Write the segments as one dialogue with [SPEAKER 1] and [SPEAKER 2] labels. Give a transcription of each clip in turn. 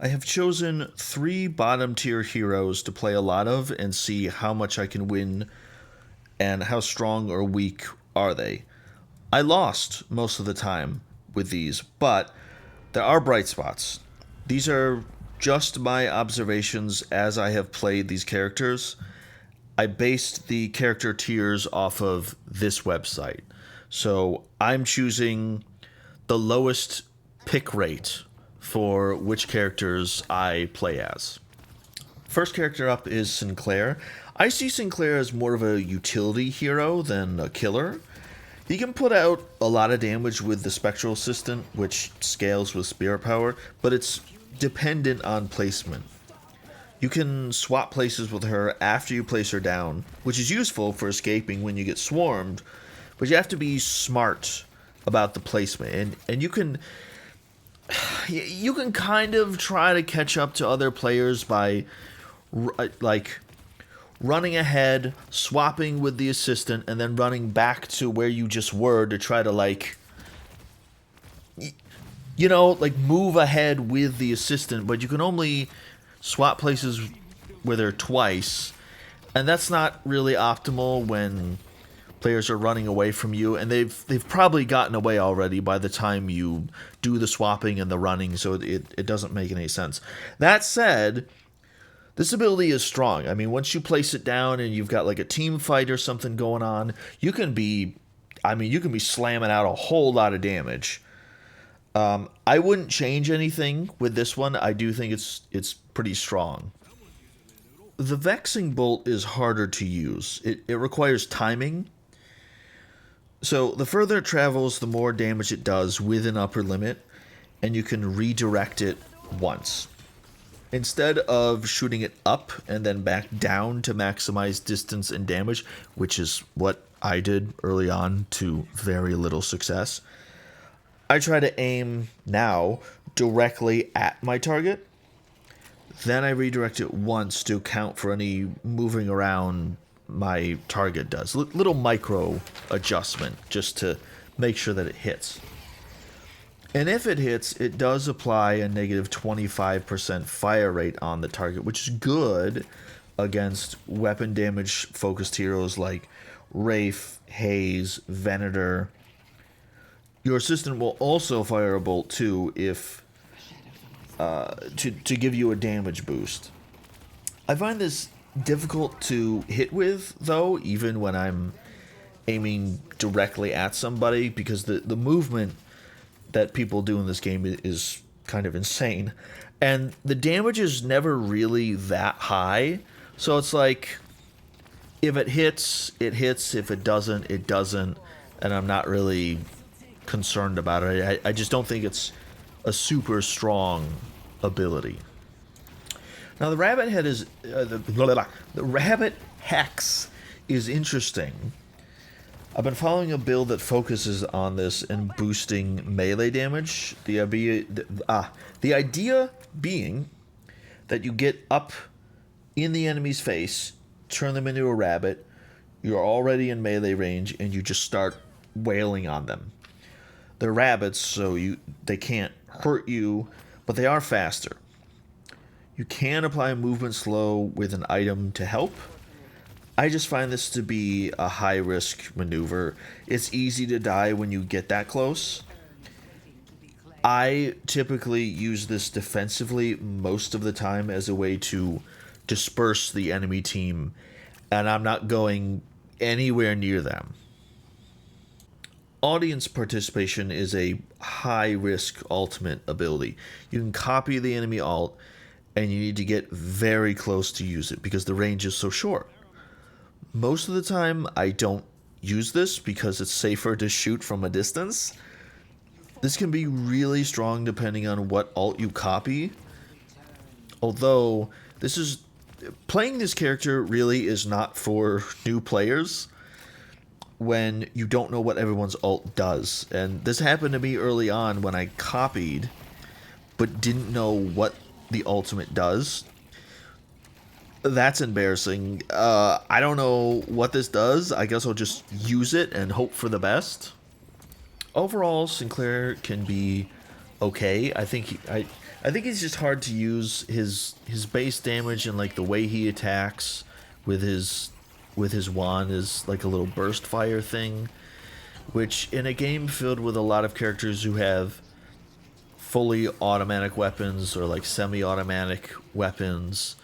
[SPEAKER 1] I have chosen 3 bottom tier heroes to play a lot of and see how much I can win and how strong or weak are they. I lost most of the time with these, but there are bright spots. These are just my observations as I have played these characters. I based the character tiers off of this website. So I'm choosing the lowest pick rate for which characters I play as. First character up is Sinclair. I see Sinclair as more of a utility hero than a killer. He can put out a lot of damage with the Spectral Assistant, which scales with Spirit Power, but it's dependent on placement. You can swap places with her after you place her down, which is useful for escaping when you get swarmed, but you have to be smart about the placement, and you can kind of try to catch up to other players by like running ahead, swapping with the assistant, and then running back to where you just were to try to like move ahead with the assistant, but you can only swap places with her twice, and that's not really optimal when players are running away from you, and they've probably gotten away already by the time you do the swapping and the running, so it doesn't make any sense. That said, this ability is strong. I mean, once you place it down and you've got like a team fight or something going on, you can be slamming out a whole lot of damage. I wouldn't change anything with this one. I do think it's pretty strong. The Vexing Bolt is harder to use. It requires timing. So the further it travels, the more damage it does with an upper limit, and you can redirect it once. Instead of shooting it up and then back down to maximize distance and damage, which is what I did early on to very little success, I try to aim now directly at my target. Then I redirect it once to account for any moving around my target does. Little micro adjustment just to make sure that it hits. And if it hits, it does apply a negative 25% fire rate on the target, which is good against weapon damage focused heroes like Wraith, Haze, Venator. Your assistant will also fire a bolt too if to give you a damage boost. I find this difficult to hit with though, even when I'm aiming directly at somebody, because the movement that people do in this game is kind of insane, and the damage is never really that high. So it's like, if it hits, it hits. If it doesn't, it doesn't, and I'm not really concerned about it. I just don't think it's a super strong ability. Now the rabbit head is the rabbit hex is interesting. I've been following a build that focuses on this and boosting melee damage. The idea being that you get up in the enemy's face, turn them into a rabbit, you're already in melee range, and you just start wailing on them. They're rabbits, so they can't hurt you, but they are faster. You can apply movement slow with an item to help. I just find this to be a high-risk maneuver. It's easy to die when you get that close. I typically use this defensively most of the time as a way to disperse the enemy team, and I'm not going anywhere near them. Audience participation is a high-risk ultimate ability. You can copy the enemy ult, and you need to get very close to use it because the range is so short. Most of the time, I don't use this because it's safer to shoot from a distance. This can be really strong depending on what ult you copy. Although, playing this character really is not for new players when you don't know what everyone's ult does. And this happened to me early on when I copied, but didn't know what the ultimate does. That's embarrassing. I don't know what this does. I guess I'll just use it and hope for the best. Overall, Sinclair can be okay. I think I think he's just hard to use. His base damage and like the way he attacks with his wand is like a little burst fire thing, which in a game filled with a lot of characters who have fully automatic weapons or like semi-automatic weapons.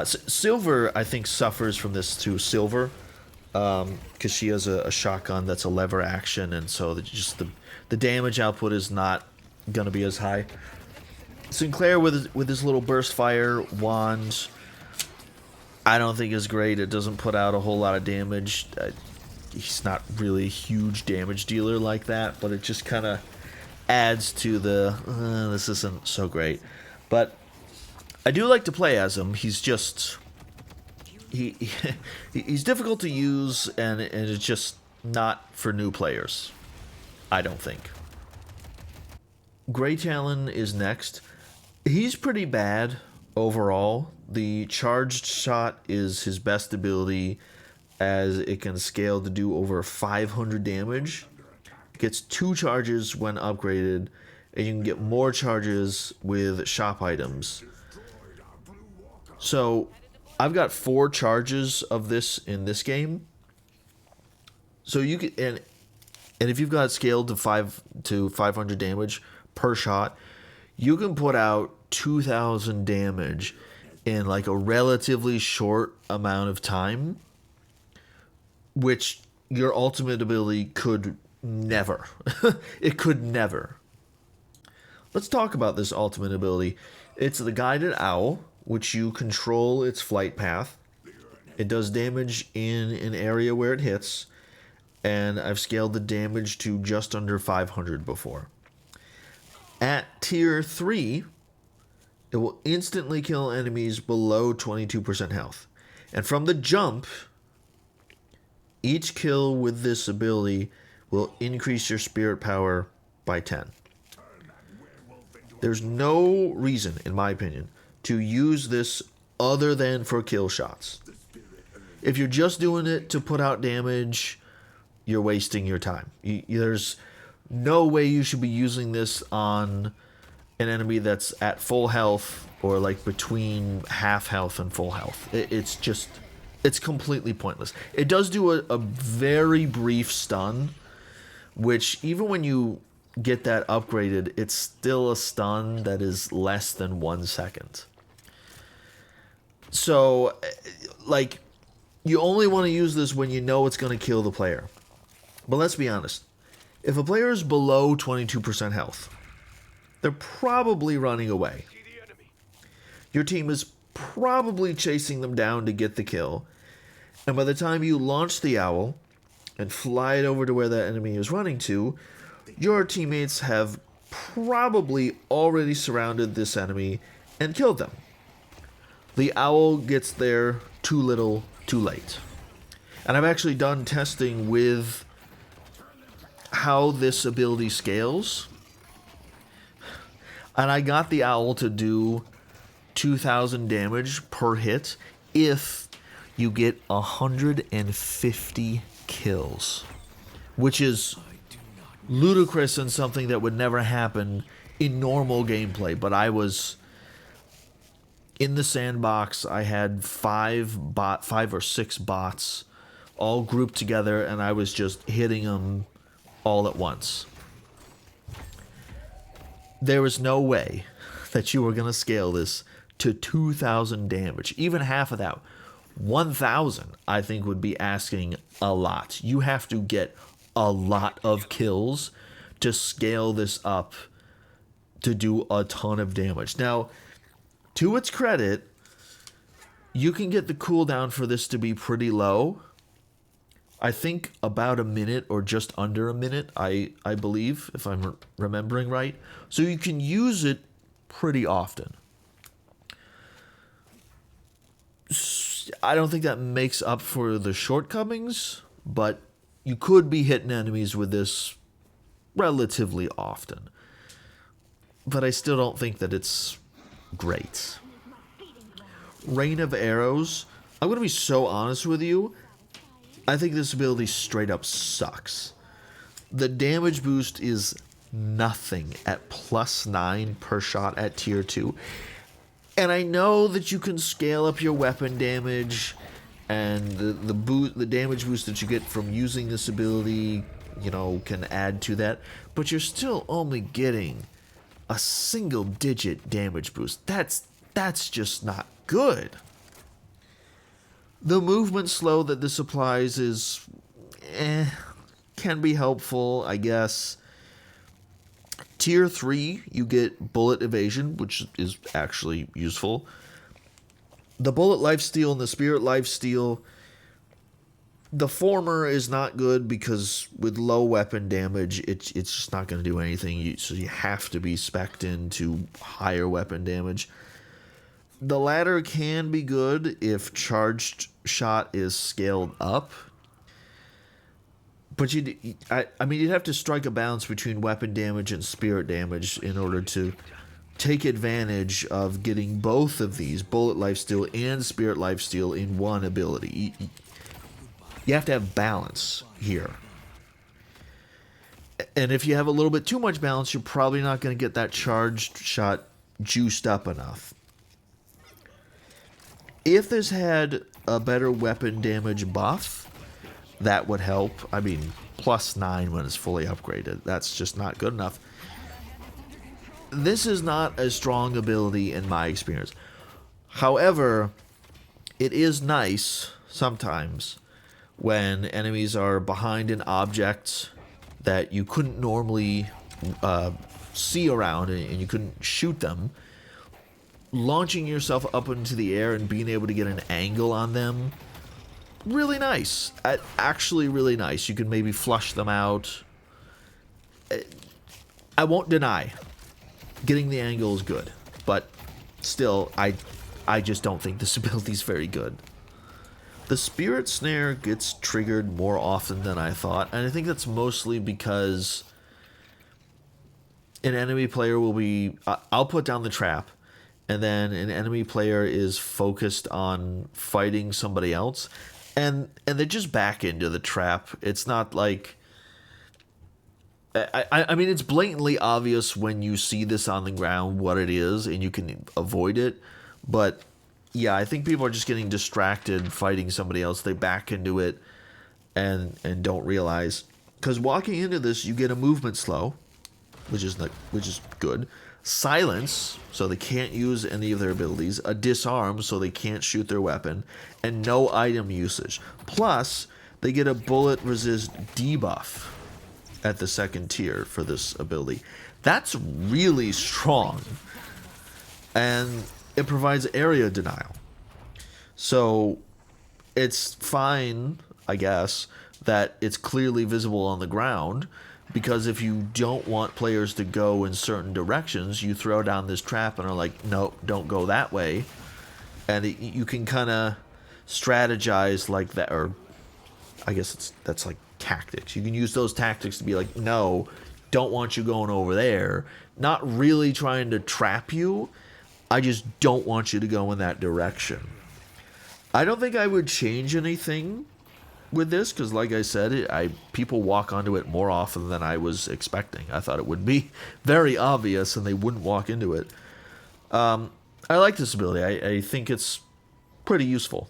[SPEAKER 1] Silver, I think, suffers from this too. Silver, because she has a shotgun that's a lever action, and so just the damage output is not gonna be as high. Sinclair with his little burst fire wand, I don't think is great. It doesn't put out a whole lot of damage. He's not really a huge damage dealer like that, but it just kind of adds to the this isn't so great. But I do like to play as him. He's just he's difficult to use, and it's just not for new players, I don't think. Grey Talon is next. He's pretty bad overall. The charged shot is his best ability, as it can scale to do over 500 damage. It gets 2 charges when upgraded, and you can get more charges with shop items. So I've got 4 charges of this in this game. So you can, and if you've got it scaled to 500 damage per shot, you can put out 2,000 damage in like a relatively short amount of time, which your ultimate ability could never. It could never. Let's talk about this ultimate ability. It's the Guided Owl, which you control its flight path. It does damage in an area where it hits, and I've scaled the damage to just under 500 before. At tier 3, it will instantly kill enemies below 22% health. And from the jump, each kill with this ability will increase your spirit power by 10. There's no reason, in my opinion, to use this other than for kill shots. If you're just doing it to put out damage, you're wasting your time. There's no way you should be using this on an enemy that's at full health or like between half health and full health. It's completely pointless. It does do a very brief stun, which even when you get that upgraded, it's still a stun that is less than 1 second. So, like, you only want to use this when you know it's going to kill the player. But let's be honest. If a player is below 22% health, they're probably running away. Your team is probably chasing them down to get the kill. And by the time you launch the owl and fly it over to where that enemy is running to, your teammates have probably already surrounded this enemy and killed them. The owl gets there too little, too late. And I've actually done testing with how this ability scales. And I got the owl to do 2,000 damage per hit if you get 150 kills, which is ludicrous and something that would never happen in normal gameplay. But I was in the sandbox. I had 5 or 6 bots all grouped together, and I was just hitting them all at once. There was no way that you were going to scale this to 2,000 damage. Even half of that, 1,000, I think would be asking a lot. You have to get a lot of kills to scale this up to do a ton of damage. Now, to its credit, you can get the cooldown for this to be pretty low. I think about a minute or just under a minute, I believe, if I'm remembering right. So you can use it pretty often. I don't think that makes up for the shortcomings, but you could be hitting enemies with this relatively often. But I still don't think that it's great. Rain of Arrows. I'm going to be so honest with you. I think this ability straight up sucks. The damage boost is nothing at +9 per shot at tier 2. And I know that you can scale up your weapon damage, and the damage boost that you get from using this ability, you know, can add to that, but you're still only getting a single-digit damage boost. That's just not good. The movement slow that this applies is, can be helpful, I guess. Tier 3, you get bullet evasion, which is actually useful. The bullet lifesteal and the spirit lifesteal, the former is not good because with low weapon damage, it's just not going to do anything. So you have to be spec'd into higher weapon damage. The latter can be good if charged shot is scaled up. But I mean, you'd have to strike a balance between weapon damage and spirit damage in order to take advantage of getting both of these, bullet lifesteal and spirit lifesteal, in one ability. You have to have balance here. And if you have a little bit too much balance, you're probably not going to get that charged shot juiced up enough. If this had a better weapon damage buff, that would help. I mean, +9 when it's fully upgraded. That's just not good enough. This is not a strong ability in my experience. However, it is nice sometimes when enemies are behind an object that you couldn't normally see around and you couldn't shoot them. Launching yourself up into the air and being able to get an angle on them, really nice. Actually really nice. You can maybe flush them out. I won't deny getting the angle is good, but still, I just don't think this ability is very good. The Spirit Snare gets triggered more often than I thought, and I think that's mostly because an enemy player will be... I'll put down the trap, and then an enemy player is focused on fighting somebody else, and they just back into the trap. It's not like... I mean, it's blatantly obvious when you see this on the ground what it is, and you can avoid it, but... yeah, I think people are just getting distracted fighting somebody else. They back into it and don't realize. Because walking into this, you get a movement slow, which is good. Silence, so they can't use any of their abilities. A disarm, so they can't shoot their weapon. And no item usage. Plus, they get a bullet resist debuff at the second tier for this ability. That's really strong. And... it provides area denial. So it's fine, I guess, that it's clearly visible on the ground, because if you don't want players to go in certain directions, you throw down this trap and are like, no, don't go that way. And you can kind of strategize like that, or I guess that's like tactics. You can use those tactics to be like, no, don't want you going over there. Not really trying to trap you, I just don't want you to go in that direction. I don't think I would change anything with this, because like I said, people walk onto it more often than I was expecting. I thought it would be very obvious and they wouldn't walk into it. I like this ability. I think it's pretty useful.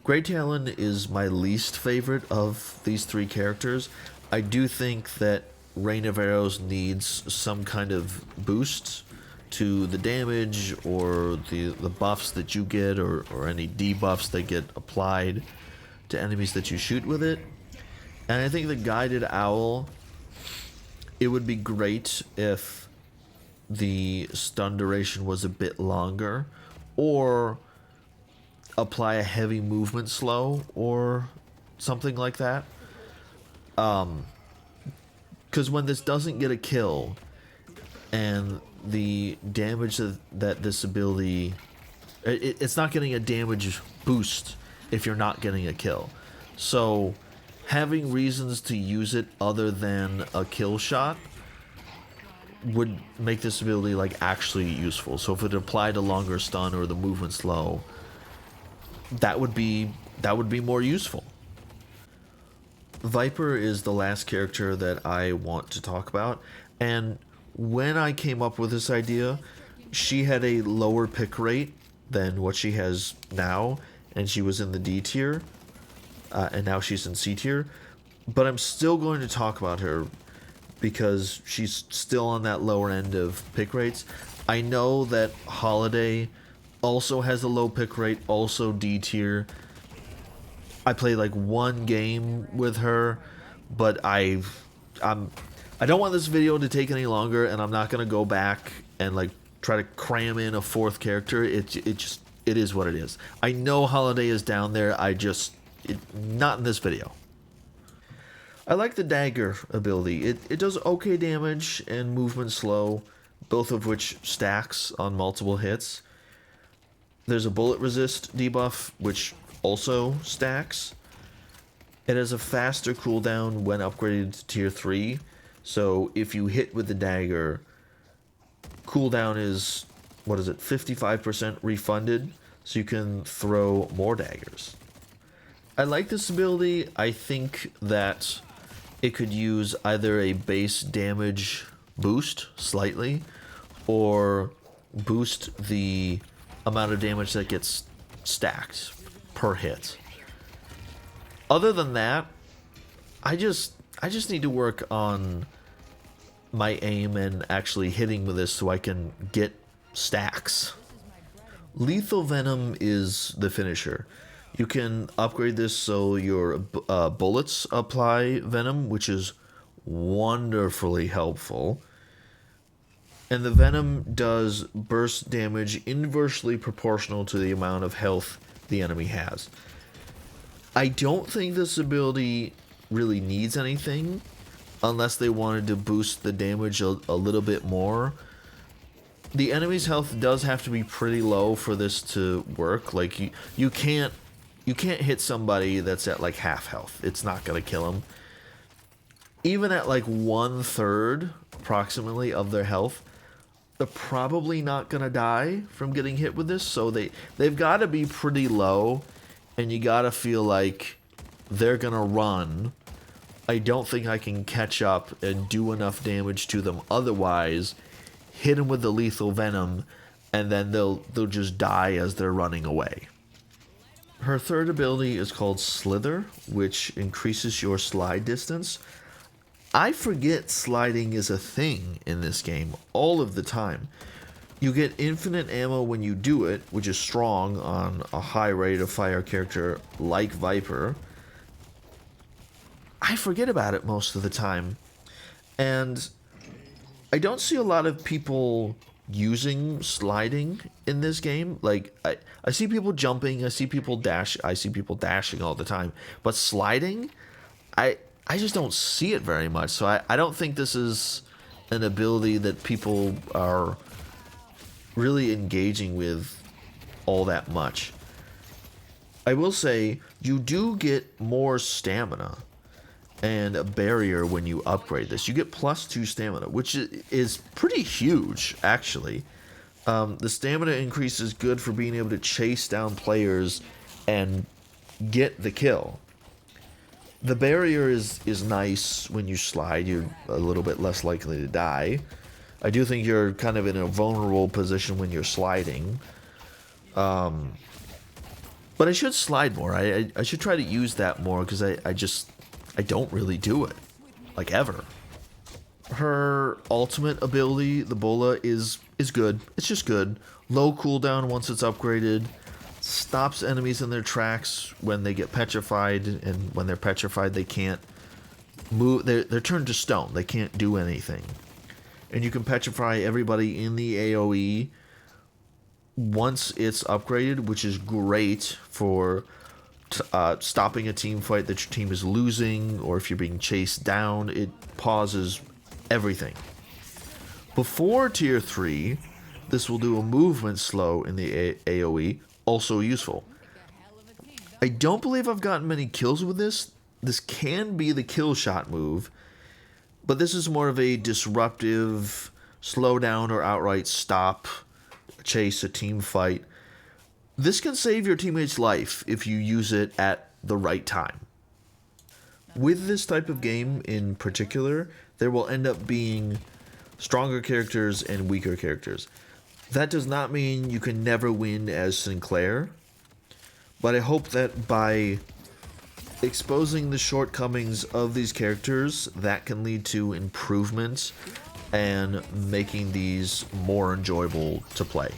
[SPEAKER 1] Grey Talon is my least favorite of these three characters. I do think that Rain of Arrows needs some kind of boost to the damage or the buffs that you get, or any debuffs that get applied to enemies that you shoot with it. And I think the Guided Owl, it would be great if the stun duration was a bit longer, or apply a heavy movement slow or something like that. Because when this doesn't get a kill, and the damage that this ability... it's not getting a damage boost if you're not getting a kill. So having reasons to use it other than a kill shot would make this ability like actually useful. So if it applied a longer stun or the movement slow, that would be more useful. Viper is the last character that I want to talk about, and when I came up with this idea, she had a lower pick rate than what she has now, and she was in the D tier, and now she's in C tier. But I'm still going to talk about her because she's still on that lower end of pick rates. I know that Holiday also has a low pick rate, also D tier. I played like one game with her, but I don't want this video to take any longer, and I'm not gonna go back and like try to cram in a fourth character. It is what it is. I know Holiday is down there. Not in this video. I like the dagger ability. It does okay damage and movement slow, both of which stacks on multiple hits. There's a bullet resist debuff, which also stacks. It has a faster cooldown when upgraded to tier 3. So if you hit with the dagger, cooldown is, 55% refunded, so you can throw more daggers. I like this ability. I think that it could use either a base damage boost slightly, or boost the amount of damage that gets stacked per hit. Other than that, I just need to work on my aim and actually hitting with this so I can get stacks. Lethal Venom is the finisher. You can upgrade this so your bullets apply venom, which is wonderfully helpful. And the venom does burst damage inversely proportional to the amount of health the enemy has. I don't think this ability really needs anything unless they wanted to boost the damage a little bit more. The enemy's health does have to be pretty low for this to work. Like you can't hit somebody that's at like half health. It's not gonna kill them. Even at like 1/3 approximately of their health, they're probably not gonna die from getting hit with this. So they've got to be pretty low, and you gotta feel like they're gonna run. I don't think I can catch up and do enough damage to them. Otherwise, hit them with the lethal venom, and then they'll just die as they're running away. Her third ability is called Slither, which increases your slide distance. I forget sliding is a thing in this game all of the time. You get infinite ammo when you do it, which is strong on a high rate of fire character like Viper. I forget about it most of the time, and I don't see a lot of people using sliding in this game. Like I see people jumping, I see people dashing all the time, but sliding, I just don't see it very much. So I don't think this is an ability that people are really engaging with all that much. I will say you do get more stamina and a barrier when you upgrade this. You get +2 stamina, which is pretty huge, actually. The stamina increase is good for being able to chase down players and get the kill. The barrier is nice when you slide. You're a little bit less likely to die. I do think you're kind of in a vulnerable position when you're sliding. But I should slide more. I should try to use that more, because I don't really do it, like, ever. Her ultimate ability, the Bola, is good. It's just good. Low cooldown once it's upgraded. Stops enemies in their tracks when they get petrified, and when they're petrified they can't move. They're turned to stone. They can't do anything. And you can petrify everybody in the AoE once it's upgraded, which is great for stopping a team fight that your team is losing, or if you're being chased down. It pauses everything. Before tier 3, this will do a movement slow in the AoE, also useful. I don't believe I've gotten many kills with this. This can be the kill shot move, but this is more of a disruptive, slow down or outright stop, chase a team fight. This can save your teammate's life if you use it at the right time. with this type of game in particular, there will end up being stronger characters and weaker characters. That does not mean you can never win as Sinclair, but I hope that by exposing the shortcomings of these characters, that can lead to improvements and making these more enjoyable to play.